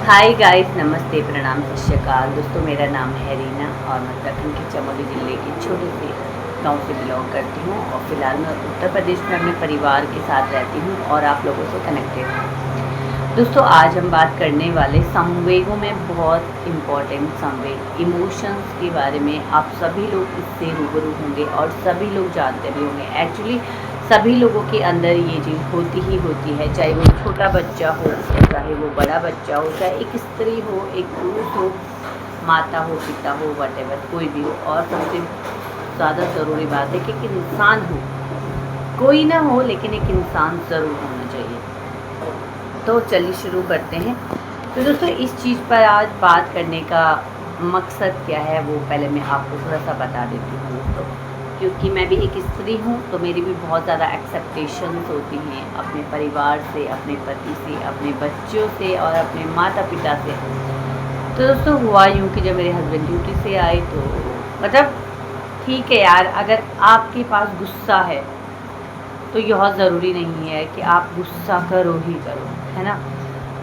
Hi guys, नमस्ते, प्रणाम, सत श्री अकाल। दोस्तों, मेरा नाम है रीना और मैं उत्तराखंड के चमोली ज़िले के छोटे से गांव से बिलोंग करती हूँ और फ़िलहाल मैं उत्तर प्रदेश में अपने परिवार के साथ रहती हूँ और आप लोगों से कनेक्टेड हूँ। दोस्तों, आज हम बात करने वाले संवेगों में बहुत इम्पॉर्टेंट संवेग इमोशंस के बारे में। आप सभी लोग इससे रूबरू होंगे और सभी लोग जानते भी होंगे। एक्चुअली सभी लोगों के अंदर ये चीज़ होती ही होती है, चाहे वो छोटा बच्चा हो या चाहे वो बड़ा बच्चा हो, चाहे एक स्त्री हो, एक पुरुष हो, माता हो, पिता हो, वटेवर कोई भी हो। और सबसे ज़्यादा ज़रूरी बात है कि एक इंसान हो, कोई ना हो लेकिन एक इंसान ज़रूर होना चाहिए। तो चलिए शुरू करते हैं। तो दोस्तों, इस चीज़ पर आज बात करने का मकसद क्या है वो पहले मैं आपको थोड़ा सा बता देती हूँ दोस्तों। क्योंकि मैं भी एक स्त्री हूँ तो मेरी भी बहुत ज़्यादा एक्सेप्टेशंस होती हैं अपने परिवार से, अपने पति से, अपने बच्चों से और अपने माता पिता से। तो दोस्तों, हुआ यूँ कि जब मेरे हस्बैंड ड्यूटी से आए तो मतलब ठीक है यार, अगर आपके पास गुस्सा है तो यह ज़रूरी नहीं है कि आप गुस्सा करो ही करो, है ना।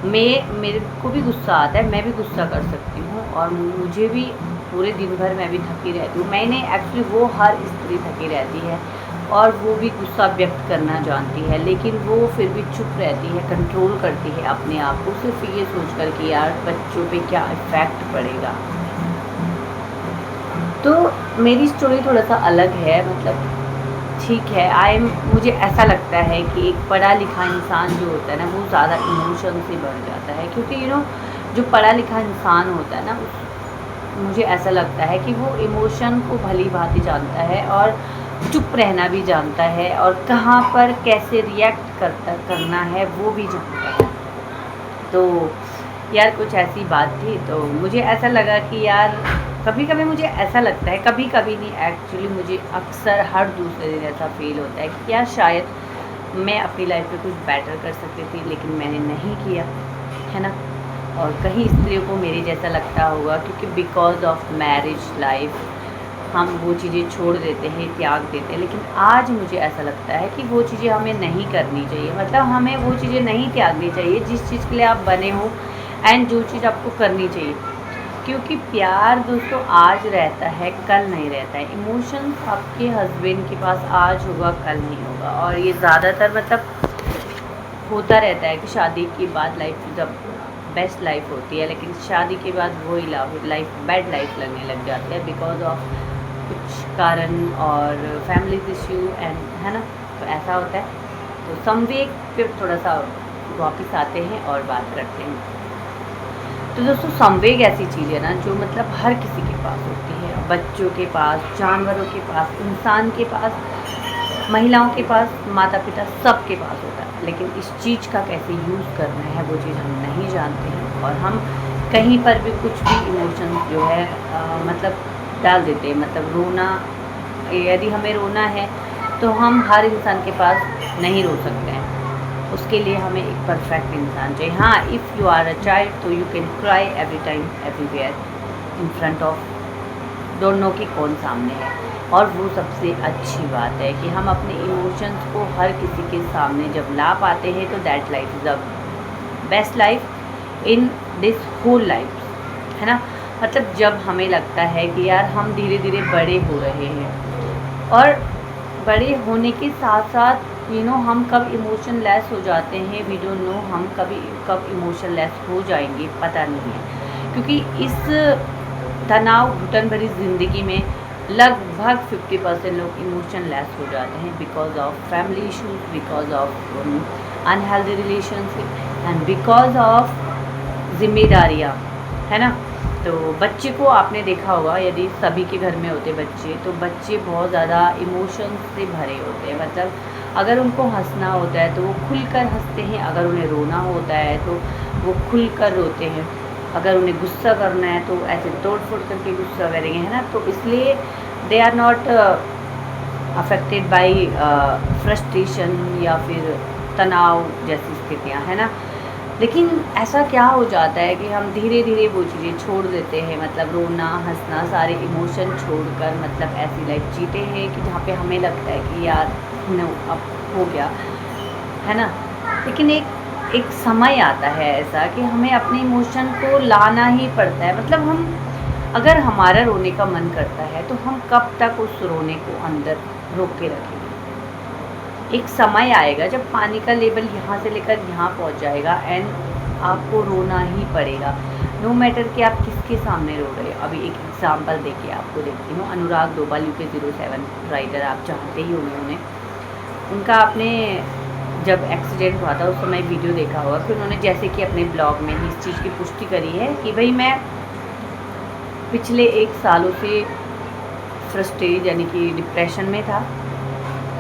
मेरे को भी गुस्सा आता है, मैं भी गुस्सा कर सकती हूँ और मुझे भी पूरे दिन भर मैं भी थकी रहती हूँ। मैंने एक्चुअली वो हर स्त्री थकी रहती है और वो भी गुस्सा व्यक्त करना जानती है, लेकिन वो फिर भी चुप रहती है, कंट्रोल करती है अपने आप को, सिर्फ ये सोच कर कि यार बच्चों पे क्या इफ़ेक्ट पड़ेगा। तो मेरी स्टोरी थोड़ा सा अलग है, मतलब ठीक है। मुझे ऐसा लगता है कि एक पढ़ा लिखा इंसान जो होता है ना वो ज़्यादा इमोशन से भर जाता है, क्योंकि जो पढ़ा लिखा इंसान होता है ना मुझे ऐसा लगता है कि वो इमोशन को भली भांति जानता है और चुप रहना भी जानता है और कहाँ पर कैसे रिएक्ट करना है वो भी जानता है। तो यार कुछ ऐसी बात थी तो मुझे ऐसा लगा कि यार कभी कभी मुझे ऐसा लगता है, कभी कभी नहीं, एक्चुअली मुझे अक्सर हर दूसरे दिन ऐसा फील होता है कि यार शायद मैं अपनी लाइफ में कुछ बेटर कर सकती थी लेकिन मैंने नहीं किया, है ना। और कहीं स्त्रियों को मेरे जैसा लगता होगा, क्योंकि बिकॉज ऑफ मैरिज लाइफ हम वो चीज़ें छोड़ देते हैं, त्याग देते हैं। लेकिन आज मुझे ऐसा लगता है कि वो चीज़ें हमें नहीं करनी चाहिए, मतलब हमें वो चीज़ें नहीं त्यागनी चाहिए जिस चीज़ के लिए आप बने हो एंड जो चीज़ आपको करनी चाहिए। क्योंकि प्यार दोस्तों आज रहता है, कल नहीं रहता है। इमोशंस आपके हस्बैंड के पास आज होगा, कल नहीं होगा। और ये ज़्यादातर मतलब होता रहता है कि शादी के बाद लाइफ जब बेस्ट लाइफ होती है, लेकिन शादी के बाद वही लाइफ बैड लाइफ लगने लग जाती है बिकॉज ऑफ कुछ कारण और फैमिली इश्यू एंड, है ना। तो ऐसा होता है। तो संवेग पे थोड़ा सा वापस आते हैं और बात करते हैं। तो दोस्तों, संवेग ऐसी चीज़ है ना जो मतलब हर किसी के पास होती है, बच्चों के पास, जानवरों के पास, इंसान के पास, महिलाओं के पास, माता पिता सबके पास होता है। लेकिन इस चीज़ का कैसे यूज़ करना है वो चीज़ हम नहीं जानते हैं और हम कहीं पर भी कुछ भी इमोशन जो है मतलब डाल देते हैं। मतलब रोना, यदि हमें रोना है तो हम हर इंसान के पास नहीं रो सकते हैं, उसके लिए हमें एक परफेक्ट इंसान चाहिए। हाँ, if you are a child तो you can cry every time everywhere in front of, don't know कि कौन सामने है। और वो सबसे अच्छी बात है कि हम अपने इमोशंस को हर किसी के सामने जब ला पाते हैं तो that life is the best life in this whole life, है ना। मतलब जब हमें लगता है कि यार हम धीरे धीरे बड़े हो रहे हैं और बड़े होने के साथ साथ हम कब इमोशन लेस हो जाते हैं, वी डोंट नो, हम कब इमोशन लेस हो जाएंगे पता नहीं है। क्योंकि इस तनाव घुटन भरी ज़िंदगी में लगभग 50% लोग इमोशन लेस हो जाते हैं because of family issues, because of unhealthy relationship and because of जिम्मेदारियाँ, है ना। तो बच्चे को आपने देखा होगा, यदि सभी के घर में होते बच्चे तो बच्चे बहुत ज़्यादा इमोशंस से भरे होते हैं। मतलब अगर उनको हंसना होता है तो वो खुलकर हंसते हैं, अगर उन्हें रोना होता है तो वो खुलकर रोते हैं, अगर उन्हें गुस्सा करना है तो ऐसे तोड़ फोड़ करके गुस्सा करेंगे, है ना। तो इसलिए they are not affected by frustration या फिर तनाव जैसी स्थितियाँ, है ना। लेकिन ऐसा क्या हो जाता है कि हम धीरे धीरे वो चीज़ें छोड़ देते हैं, मतलब रोना हंसना सारे इमोशन छोड़कर मतलब ऐसी लाइफ जीते हैं कि जहाँ पे हमें लगता है कि यार नो अब हो गया, है ना। लेकिन एक एक समय आता है ऐसा कि हमें अपने इमोशन को लाना ही पड़ता है। मतलब हम अगर हमारा रोने का मन करता है तो हम कब तक उस रोने को अंदर रोक के रखेंगे। एक समय आएगा जब पानी का लेवल यहाँ से लेकर यहाँ पहुँच जाएगा एंड आपको रोना ही पड़ेगा, नो मैटर कि आप किसके सामने रो रहे हो। अभी एक एग्जांपल देके आपको देखती हूँ। अनुराग दोबाल UK07 राइटर, आप जानते ही होंगे उन्हें। उनका आपने जब एक्सीडेंट हुआ था उस समय वीडियो देखा होगा कि उन्होंने जैसे कि अपने ब्लॉग में ही इस चीज़ की पुष्टि करी है कि भाई मैं पिछले 1 सालों से फ्रस्ट्रेट यानी कि डिप्रेशन में था,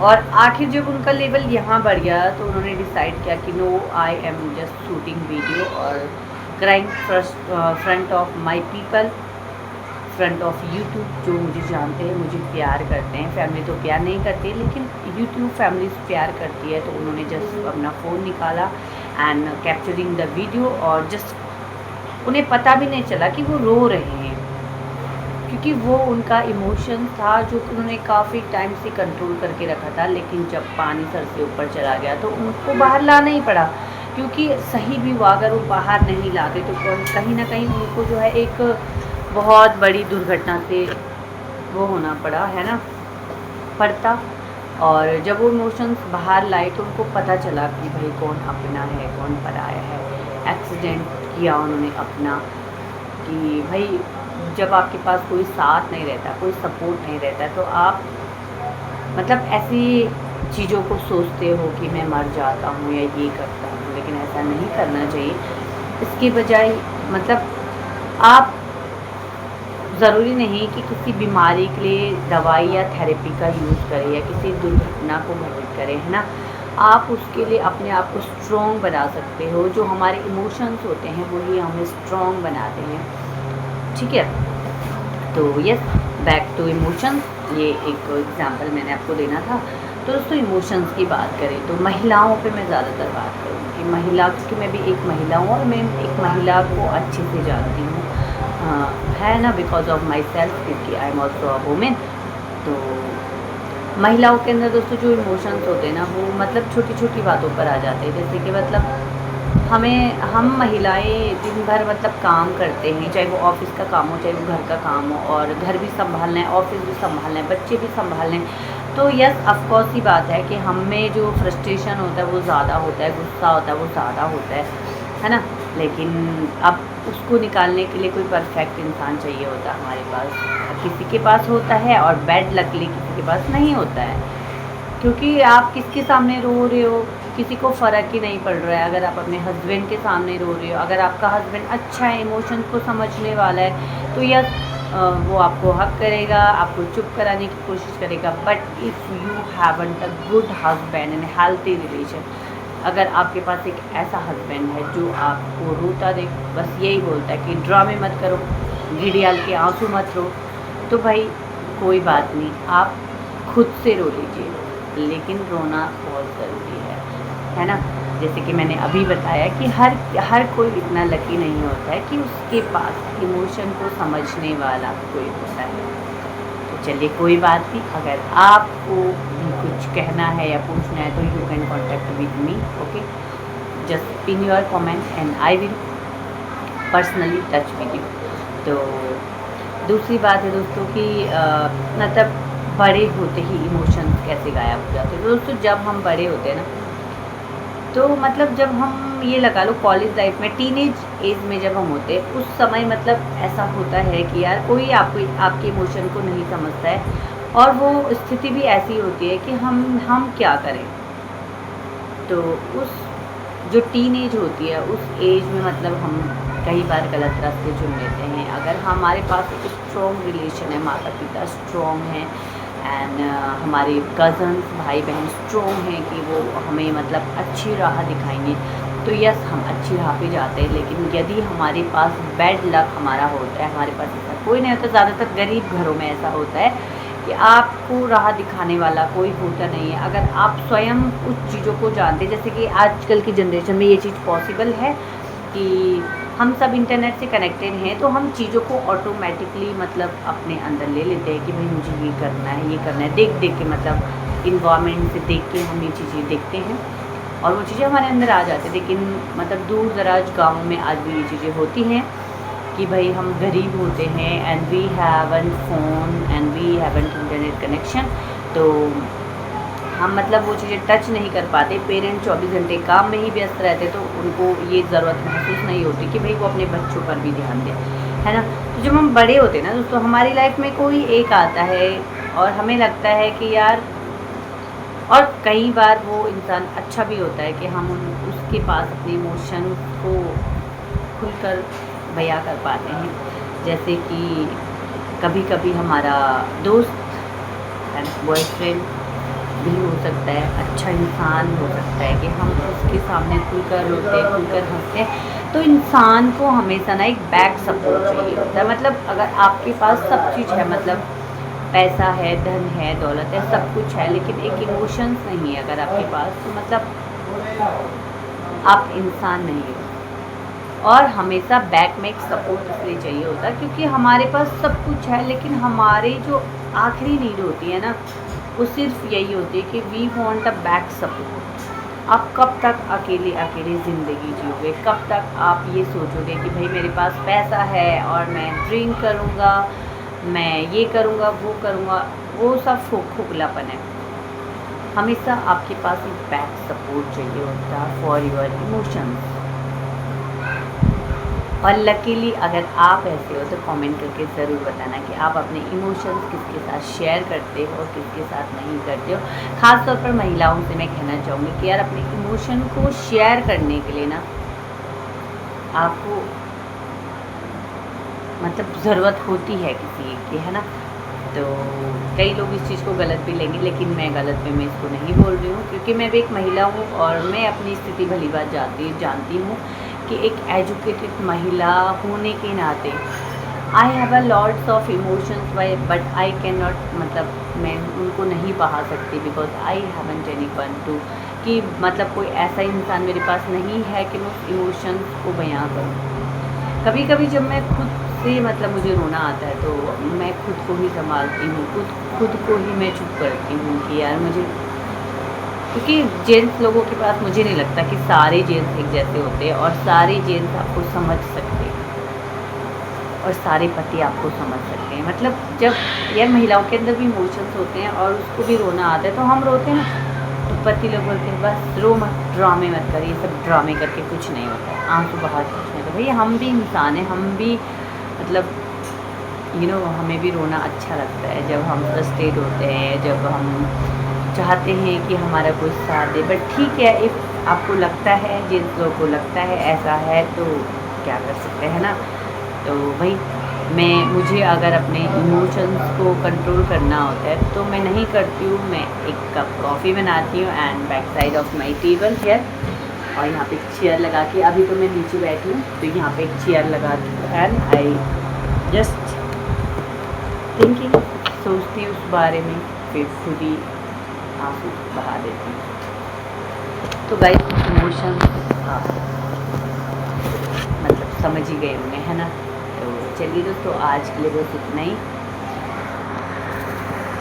और आखिर जब उनका लेवल यहाँ बढ़ गया तो उन्होंने डिसाइड किया कि no, I am just shooting video और crying front of my people, front of YouTube. जो मुझे जानते हैं, मुझे प्यार करते हैं, फैमिली तो प्यार नहीं करती लेकिन यूट्यूब फैमिली प्यार करती है। तो उन्होंने जस्ट अपना फ़ोन निकाला एंड कैप्चरिंग द वीडियो, और जस्ट उन्हें पता भी नहीं चला कि वो रो रहे हैं, क्योंकि वो उनका इमोशन था जो उन्होंने काफ़ी टाइम से कंट्रोल करके रखा था। लेकिन जब पानी सर से ऊपर चला गया तो उनको बाहर लाना ही पड़ा, क्योंकि सही भी हुआ अगर वो बाहर नहीं लाते तो कहीं ना कहीं उनको जो है एक बहुत बड़ी दुर्घटना से वो होना पड़ा, है ना, पड़ता। और जब वो इमोशंस बाहर लाए तो उनको पता चला कि भाई कौन अपना है कौन पराया है। एक्सीडेंट किया उन्होंने अपना, कि भाई जब आपके पास कोई साथ नहीं रहता, कोई सपोर्ट नहीं रहता, तो आप मतलब ऐसी चीज़ों को सोचते हो कि मैं मर जाता हूँ या ये करता हूँ, लेकिन ऐसा नहीं करना चाहिए। इसके बजाय मतलब आप ज़रूरी नहीं कि किसी बीमारी के लिए दवाई या थेरेपी का यूज़ करें या किसी दुर्घटना को घटित करें, है ना। आप उसके लिए अपने आप को स्ट्रॉन्ग बना सकते हो। जो हमारे इमोशंस होते हैं वही हमें स्ट्रॉन्ग बनाते हैं, ठीक है। तो यस, बैक टू इमोशंस, ये एक एग्जांपल मैंने आपको देना था। तो दोस्तों इमोशंस की बात करें तो महिलाओं पे मैं ज़्यादातर बात करूँगी। महिला, क्योंकि मैं भी एक महिला हूँ और मैं एक महिला को अच्छे से जानती हूँ, है ना, बिकॉज ऑफ माई सेल्फ, क्योंकि I am also a women. तो महिलाओं के अंदर दोस्तों जो इमोशंस होते हैं ना, वो मतलब छोटी छोटी बातों पर आ जाते हैं। जैसे कि मतलब हम महिलाएं दिन भर मतलब काम करते हैं, चाहे वो ऑफिस का काम हो चाहे वो घर का काम हो, और घर भी संभालना है, ऑफिस भी संभालना है, बच्चे भी संभालने हैं। तो यस, ऑफकोर्स ही बात है कि हम में जो फ्रस्ट्रेशन होता है वो ज़्यादा होता है, गुस्सा होता है वो ज़्यादा होता है ना। लेकिन अब उसको निकालने के लिए कोई परफेक्ट इंसान चाहिए होता है हमारे पास। किसी के पास होता है और बैड लकली किसी के पास नहीं होता है, क्योंकि आप किसके सामने रो रहे हो किसी को फ़र्क ही नहीं पड़ रहा है। अगर आप अपने हस्बैंड के सामने रो रहे हो, अगर आपका हस्बैंड अच्छा है, इमोशन को समझने वाला है, तो यस वो आपको हक करेगा, आपको चुप कराने की कोशिश करेगा। But if you haven't a good husband and healthy relation, अगर आपके पास एक ऐसा हस्बैंड है जो आपको रोता देख बस यही बोलता है कि ड्रामे मत करो, घड़ियाल के आंसू मत रो, तो भाई कोई बात नहीं, आप खुद से रो लीजिए, लेकिन रोना बहुत ज़रूरी है ना। जैसे कि मैंने अभी बताया कि हर कोई इतना लकी नहीं होता है कि उसके पास इमोशन को समझने वाला कोई होता है। तो चलिए कोई बात नहीं, अगर आपको कुछ कहना है या पूछना है तो you can contact with me, okay. Just pin your comment and I will personally touch with you. तो दूसरी बात है दोस्तों कि मतलब बड़े होते ही इमोशंस कैसे गायब हो जाते हैं। तो दोस्तों जब हम बड़े होते हैं ना, तो मतलब जब हम ये लगा लो कॉलेज लाइफ में, टीनेज एज में जब हम होते हैं, उस समय मतलब ऐसा होता है कि यार कोई आपके इमोशन को नहीं समझता है, और वो स्थिति भी ऐसी होती है कि हम क्या करें। तो उस जो टीनेज होती है उस एज में मतलब हम कई बार गलत रास्ते चुन लेते हैं। अगर हमारे पास एक स्ट्रॉन्ग रिलेशन है, माता पिता स्ट्रॉन्ग हैं एंड हमारे कज़न्स भाई बहन स्ट्रॉन्ग हैं कि वो हमें मतलब अच्छी राह दिखाएंगे, तो यस हम अच्छी राह पे जाते हैं। लेकिन यदि हमारे पास बैड लक हमारा होता है, हमारे पास ऐसा कोई नहीं होता, ज़्यादातर गरीब घरों में ऐसा होता है कि आपको राह दिखाने वाला कोई होता नहीं है। अगर आप स्वयं उस चीज़ों को जानते, जैसे कि आजकल की जनरेशन में ये चीज़ पॉसिबल है कि हम सब इंटरनेट से कनेक्टेड हैं, तो हम चीज़ों को ऑटोमेटिकली मतलब अपने अंदर ले लेते हैं कि भाई मुझे ये करना है, ये करना है, देख देख के मतलब इन्वायरमेंट से देख के हम ये चीज़ें देखते हैं। और वो चीज़ें हमारे अंदर आ जाती हैं। लेकिन मतलब दूर दराज गाँव में आज भी ये चीज़ें होती हैं कि भाई हम गरीब होते हैं and we haven't phone and we haven't internet connection, तो हम मतलब वो चीज़ें टच नहीं कर पाते। पेरेंट्स 24 घंटे काम में ही व्यस्त रहते, तो उनको ये ज़रूरत महसूस नहीं होती कि भाई वो अपने बच्चों पर भी ध्यान दें, है ना। तो जब हम बड़े होते हैं ना दोस्तों, हमारी लाइफ में कोई एक आता है और हमें लगता है कि यार, और कई बार वो इंसान अच्छा भी होता है कि हम उसके पास अपने इमोशन को खुलकर बयां कर पाते हैं। जैसे कि कभी कभी हमारा दोस्त एंड बॉयफ्रेंड भी हो सकता है, अच्छा इंसान हो सकता है कि हम उसके सामने खुलकर रोते हैं, खुलकर हंसते हैं। तो इंसान को हमेशा ना एक बैक सपोर्ट चाहिए होता है। मतलब अगर आपके पास सब चीज़ है, मतलब पैसा है, धन है, दौलत है, सब कुछ है, लेकिन एक इमोशंस नहीं है अगर आपके पास, तो मतलब आप इंसान नहीं हो। और हमेशा बैक में एक सपोर्ट इसलिए चाहिए होता है क्योंकि हमारे पास सब कुछ है, लेकिन हमारे जो आखिरी नीड होती है ना, वो सिर्फ यही होती है कि we want a back support. आप कब तक अकेले अकेले ज़िंदगी जियोगे? कब तक आप ये सोचोगे कि भाई मेरे पास पैसा है और मैं ड्रिंक करूँगा, मैं ये करूँगा, वो करूँगा? वो सब खोखलापन है। हमेशा आपके पास एक बैक सपोर्ट चाहिए होता है फॉर योर इमोशंस। और लकीली अगर आप ऐसे हो तो कमेंट करके ज़रूर बताना कि आप अपने इमोशंस किसके साथ शेयर करते हो और किसके साथ नहीं करते हो। ख़ास तौर पर महिलाओं से मैं कहना चाहूँगी कि यार अपने इमोशन को शेयर करने के लिए ना आपको मतलब ज़रूरत होती है किसी एक की, है ना। तो कई लोग इस चीज़ को गलत भी लेंगे, लेकिन मैं गलत वे में इसको नहीं बोल रही हूँ क्योंकि मैं भी एक महिला हूँ और मैं अपनी स्थिति भली बात जानती हूँ कि एक एजुकेटेड महिला होने के नाते I have a lots of emotions why, but I can not, मतलब मैं उनको नहीं बहा सकती because I haven't anyone to, कि मतलब कोई ऐसा इंसान मेरे पास नहीं है कि मैं उस इमोशंस को बयां करूँ। कभी कभी जब मैं खुद से मतलब मुझे रोना आता है तो मैं खुद को ही संभालती हूँ, खुद को ही मैं चुप करती हूँ कि यार मुझे, क्योंकि जेंट्स लोगों के पास मुझे नहीं लगता कि सारे जेंट्स एक जैसे होते हैं और सारे जेंट्स आपको समझ सकते हैं और सारे पति आपको समझ सकते हैं। मतलब जब यार महिलाओं के अंदर भी इमोशंस होते हैं और उसको भी रोना आता है तो हम रोते हैं ना, तो पति लोग बोलते हैं बस रो मत, ड्रामे मत कर, ये सब ड्रामे करके कुछ नहीं होता है, आंसू बहा के कुछ नहीं होता। भैया हम भी इंसान हैं, हम भी मतलब हमें भी रोना अच्छा लगता है जब हम फ्रस्ट्रेट होते हैं, जब हम चाहते हैं कि हमारा कोई साथ दे। बट ठीक है, इफ़ आपको लगता है, जिन लोगों को लगता है ऐसा है, तो क्या कर सकते हैं ना। तो भाई मुझे अगर अपने इमोशंस को कंट्रोल करना होता है तो मैं नहीं करती हूँ, मैं एक कप कॉफ़ी बनाती हूँ and back side of my table chair, और यहाँ पे एक चेयर लगा के, अभी तो मैं नीचे बैठी हूँ तो यहाँ पे एक चेयर लगा के एंड आई जस्ट थिंकिंग, सोचती हूँ उस बारे में, फिर खुद ही आंसू बहा देती हूँ। तो गाइस इमोशन आप मतलब समझ ही गए होंगे, है ना। तो चलिए दोस्तों, आज के लिए बस इतना ही।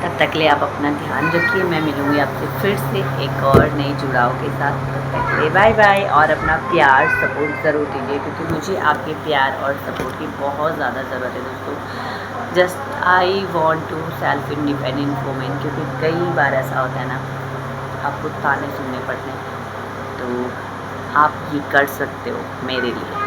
तब तक ले आप अपना ध्यान रखिए, मैं मिलूँगी आपसे फिर से एक और नई जुड़ाव के साथ। तब तक ले बाय बाय, और अपना प्यार सपोर्ट ज़रूर दीजिए क्योंकि मुझे आपके प्यार और सपोर्ट की बहुत ज़्यादा ज़रूरत है दोस्तों। Just I want to self independent women, क्योंकि कई बार ऐसा होता है ना, आपको ताने सुनने पड़ते हैं, तो आप ये कर सकते हो मेरे लिए।